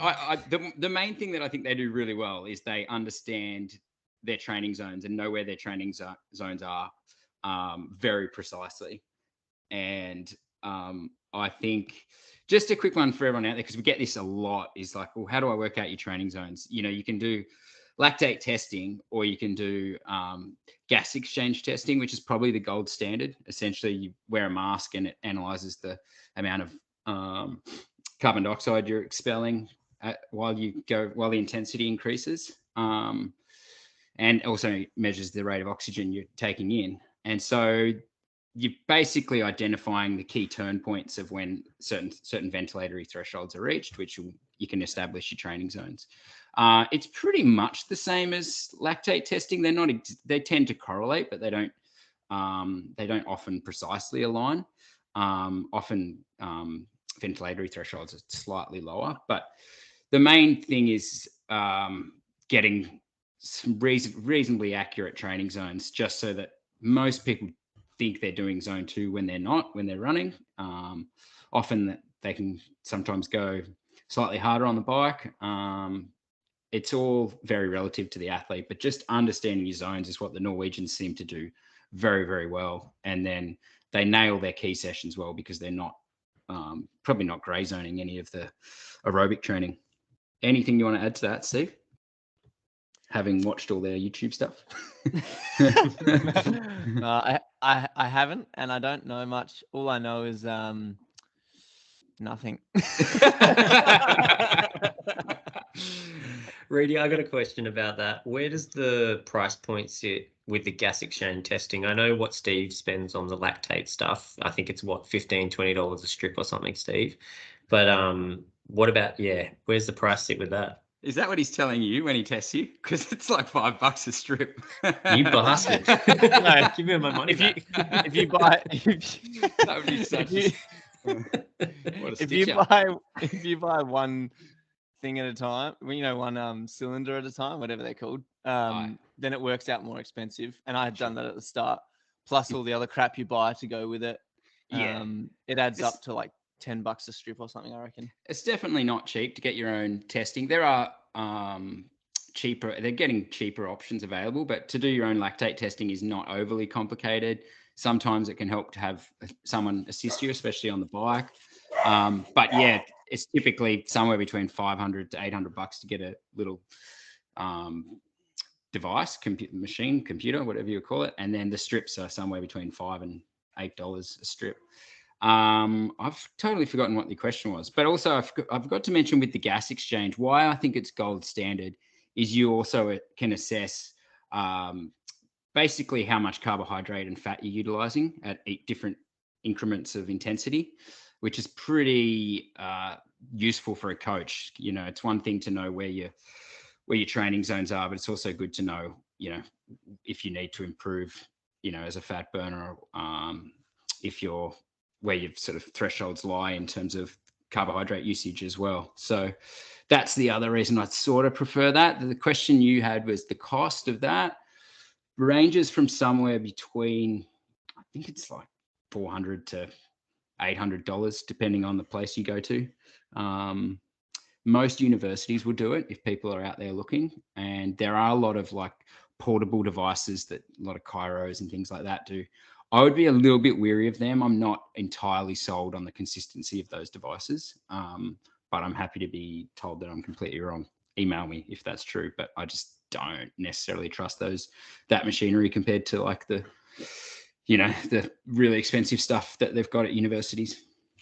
The main thing that I think they do really well is they understand their training zones and know where their training zones are very precisely. And I think just a quick one for everyone out there, because we get this a lot, is like, well, how do I work out your training zones? You can do lactate testing, or you can do gas exchange testing, which is probably the gold standard. Essentially, you wear a mask and it analyzes the amount of carbon dioxide you're expelling while the intensity increases, and also measures the rate of oxygen you're taking in. And so you're basically identifying the key turn points of when certain ventilatory thresholds are reached, which you can establish your training zones. It's pretty much the same as lactate testing. They tend to correlate, but they don't often precisely align. Often ventilatory thresholds are slightly lower, but the main thing is getting some reasonably accurate training zones, just so that most people think they're doing zone 2 when they're not, when they're running. Often they can sometimes go slightly harder on the bike. It's all very relative to the athlete, but just understanding your zones is what the Norwegians seem to do very, very well. And then they nail their key sessions well, because they're not probably not grey zoning any of the aerobic training. Anything you want to add to that, Steve? Having watched all their YouTube stuff. I haven't, and I don't know much. All I know is nothing. Reedy, I got a question about that. Where does the price point sit with the gas exchange testing? I know what Steve spends on the lactate stuff. I think it's what, $15, $20 a strip or something, Steve. But what about, where's the price sit with that? Is that what he's telling you when he tests you? Because it's like $5 a strip. You bastard! No, give me my money back. If you buy, that would be such. If you buy one thing at a time, one cylinder at a time, whatever they're called, then it works out more expensive. And I had done that at the start, plus all the other crap you buy to go with it. Yeah, it adds up to like $10 a strip or something, I reckon. It's definitely not cheap to get your own testing. There are they're getting cheaper options available, but to do your own lactate testing is not overly complicated. Sometimes it can help to have someone assist you, especially on the bike. But yeah, it's typically somewhere between $500 to $800 to get a little device, computer, whatever you call it. And then the strips are somewhere between $5 and $8 a strip. I've totally forgotten what the question was, but also I've got to mention with the gas exchange, why I think it's gold standard is you also can assess basically how much carbohydrate and fat you're utilizing at different increments of intensity, which is pretty useful for a coach. It's one thing to know where your training zones are, but it's also good to know, if you need to improve, as a fat burner, where your sort of thresholds lie in terms of carbohydrate usage as well. So that's the other reason I sort of prefer that. The question you had was the cost of that ranges from somewhere between, I think it's like $400 to $800, depending on the place you go to. Most universities will do it if people are out there looking. And there are a lot of like portable devices that a lot of chiros and things like that do. I would be a little bit weary of them. I'm not entirely sold on the consistency of those devices, but I'm happy to be told that I'm completely wrong. Email me if that's true, but I just don't necessarily trust that machinery compared to like the really expensive stuff that they've got at universities.